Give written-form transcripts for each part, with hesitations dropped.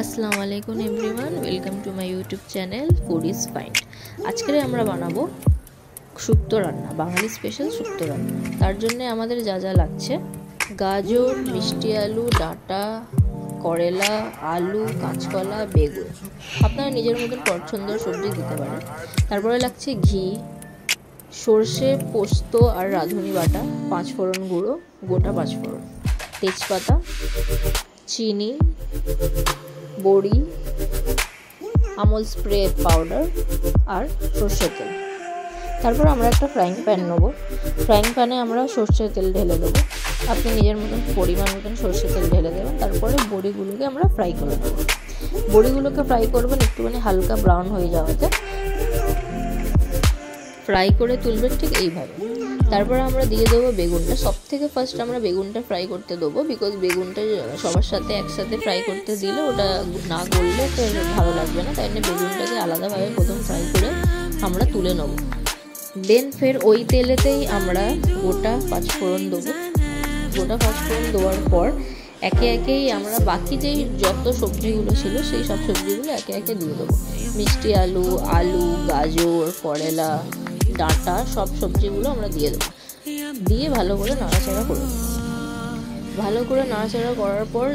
আসসালামু আলাইকুম everyone, welcome to my YouTube channel food is fine. আজকে আমরা বানাবো শুক্তো রান্না, বাঙালি স্পেশাল শুক্তো রান্না। তার জন্য আমাদের যা যা লাগছে: গাজর, মিষ্টি আলু, ডাঁটা, করেলা, আলু, কাঁচকলা, বেগুন। আপনারা নিজের মতন পছন্দের সবজি দিতে পারেন। তারপরে লাগছে ঘি, সর্ষে, পোস্ত আর রাঁধুনি বাটা, 5 ফোড়ন গুঁড়ো, গোটা 5 ফোড়ন, তেজপাতা, চিনি, বড়ি, আমল স্প্রে পাউডার আর সর্ষের তেল। তারপর আমরা একটা ফ্রাইং প্যান নেব। ফ্রাইং প্যানে আমরা সর্ষের তেল ঢেলে দেবো। আপনি নিজের মতন পরিমাণ মতন সর্ষের তেল ঢেলে দেবেন। তারপরে বড়িগুলোকে আমরা ফ্রাই করে নেব। বড়িগুলোকে ফ্রাই করবেন একটুখানি হালকা ব্রাউন হয়ে যাওয়াতে, ফ্রাই করে তুলবেন ঠিক এইভাবে। তারপরে আমরা দিয়ে দেবো বেগুনটা। সব থেকে ফার্স্ট আমরা বেগুনটা ফ্রাই করতে দেবো, বিকজ বেগুনটা সবার সাথে একসাথে ফ্রাই করতে দিলে ওটা না গললে তো ভালো লাগবে না। তাই জন্য বেগুনটাকে আলাদাভাবে প্রথম ফ্রাই করে আমরা তুলে নেব। দেন ফের ওই তেলেতেই আমরা গোটা 5 ফোড়ন দেবো। গোটা 5 ফোড়ন দেওয়ার পর একে একেই আমরা বাকি যেই যত সবজিগুলো ছিল সেই সব সবজিগুলো একে একে দিয়ে দেবো। মিষ্টি আলু, আলু, গাজর, করেলা, ডাঁটা, সব সবজিগুলো আমরা দিয়ে দেবো। দিয়ে ভালো করে নাড়াচাড়া করে দেবো। ভালো করে নাড়াচাড়া করার পর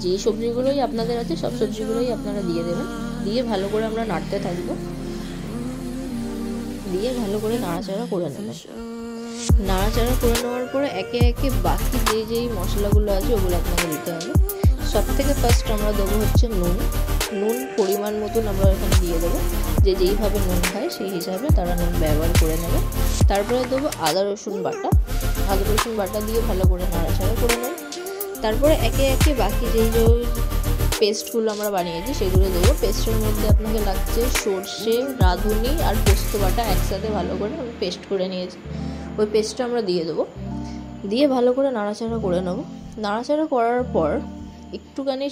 যেই সবজিগুলোই আপনাদের আছে সব সবজিগুলোই আপনারা দিয়ে দেবেন। দিয়ে ভালো করে আমরা নাড়তে থাকবো। দিয়ে ভালো করে নাড়াচাড়া করে নেবেন। নাড়াচাড়া করে নেওয়ার পরে একে একে বাকি যেই মশলাগুলো আছে ওগুলো আপনাকে দিতে হবে। সব থেকে ফার্স্ট আমরা দেবো হচ্ছে নুন। নুন পরিমাণ মতন আমরা এখানে দিয়ে দেবো। যেইভাবে নুন খায় সেই হিসাবে তারা নুন ব্যবহার করে নেবে। তারপরে দেবো আদা রসুন বাটা। আদা রসুন বাটা দিয়ে ভালো করে নাড়াচাড়া করে নেব। তারপরে একে একে বাকি যেই পেস্টগুলো আমরা বানিয়েছি সেগুলো দেবো। পেস্টের মধ্যে আপনাকে লাগছে সর্ষে, রাঁধুনি আর পোস্ত বাটা একসাথে ভালো করে আমি পেস্ট করে নিয়েছি। ওই পেস্টটা আমরা দিয়ে দেবো। দিয়ে ভালো করে নাড়াচাড়া করে নেব। নাড়াচাড়া করার পর একটুখানি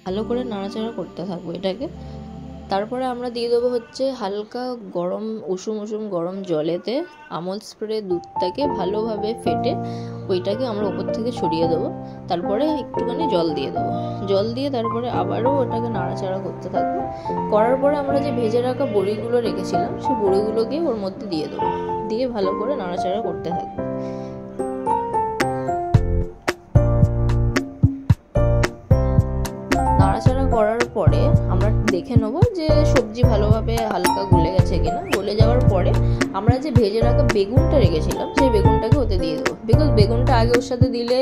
ভালো করে নাড়াচাড়া করতে থাকবো এটাকে। তারপরে আমরা দিয়ে দেবো হচ্ছে হালকা গরম উষুম গরম জলেতে আমল স্প্রে দুধটাকে ভালোভাবে ফেটে ওইটাকে আমরা ওপর থেকে ছড়িয়ে দেবো। তারপরে একটুখানি জল দিয়ে দেবো। জল দিয়ে তারপরে আবারও ওটাকে নাড়াচাড়া করতে থাকবো। করার পরে আমরা যে ভেজে রাখা বড়িগুলো রেখেছিলাম সেই বড়িগুলোকে ওর মধ্যে দিয়ে দেবো। দিয়ে ভালো করে নাড়াচাড়া করতে থাকবো। নাড়াচাড়া করার পরে আমরা দেখে নেবো যে সবজি ভালোভাবে হালকা গলে গেছে কিনা। গলে যাওয়ার পরে আমরা যে ভেজে রাখা বেগুনটা রেখেছিলাম সেই বেগুনটাকে ওতে দিয়ে দেবো। বিকজ বেগুনটা আগে ওর সাথে দিলে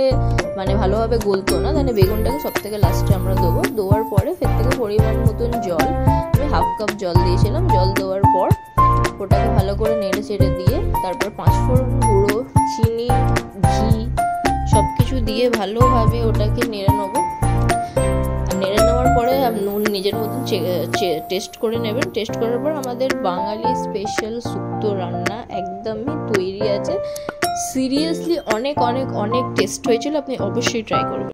ভালোভাবে গলতো না, তাহলে বেগুনটাকে সব থেকে লাস্টে আমরা দেবো। দেওয়ার পরে ফের থেকে পরিমাণ মতন জল, আমি 1/2 কাপ জল দিয়েছিলাম। জল দেওয়ার পর ওটাকে ভালো করে নেড়ে চেড়ে দিয়ে তারপর 5 ফোড়ন গুঁড়ো, চিনি, ঘি সব কিছু দিয়ে ভালোভাবে ওটাকে নেড়ে নেবো। নেড়ে নেওয়ার পরে নুন নিজের মতন টেস্ট করে নেবেন। টেস্ট করার পর আমাদের বাঙালি স্পেশাল শুক্তো রান্না একদমই তৈরি আছে। সিরিয়াসলি অনেক টেস্ট হয়েছিল, আপনি অবশ্যই ট্রাই করবেন।